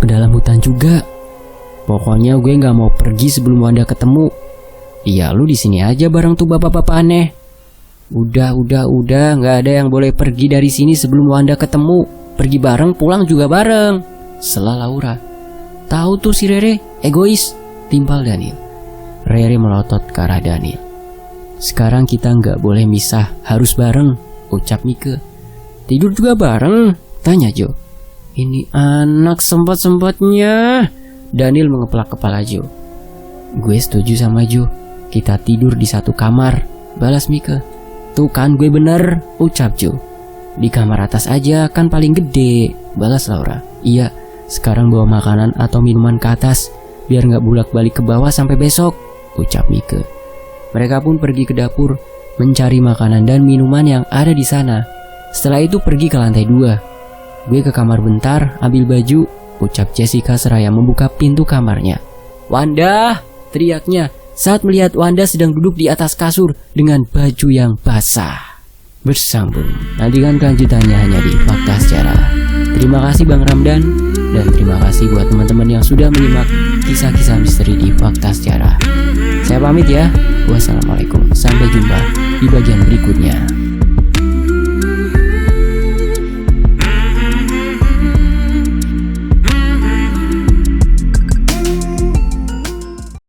S1: ke dalam hutan juga. Pokoknya gue gak mau pergi sebelum Wanda ketemu. Iya, lu di sini aja bareng tuh bapak-bapak aneh. Udah, gak ada yang boleh pergi dari sini sebelum Wanda ketemu. Pergi bareng, pulang juga bareng, sela Laura. Tahu tuh si Rere, egois, timpal Daniel. Rere melotot ke arah Daniel. Sekarang kita gak boleh misah, harus bareng, ucap Mike. Tidur juga bareng, tanya Joe. Ini anak sempat-sempatnya. Daniel mengeplak kepala Joe. Gue setuju sama Joe. Kita tidur di satu kamar, balas Mike. Tuh kan gue bener, ucap Joe. Di kamar atas aja kan paling gede, balas Laura. Iya, sekarang bawa makanan atau minuman ke atas, biar gak bolak-balik ke bawah sampai besok, ucap Mike. Mereka pun pergi ke dapur, mencari makanan dan minuman yang ada di sana. Setelah itu pergi ke lantai 2. Gue ke kamar bentar, ambil baju, ucap Jessica seraya membuka pintu kamarnya. Wanda, teriaknya saat melihat Wanda sedang duduk di atas kasur dengan baju yang basah. Bersambung, nantikan kelanjutannya hanya di Fakta Sejarah. Terima kasih Bang Ramdan, dan terima kasih buat teman-teman yang sudah menyimak kisah-kisah misteri di Fakta Sejarah. Saya pamit ya, wassalamualaikum, sampai jumpa di bagian berikutnya.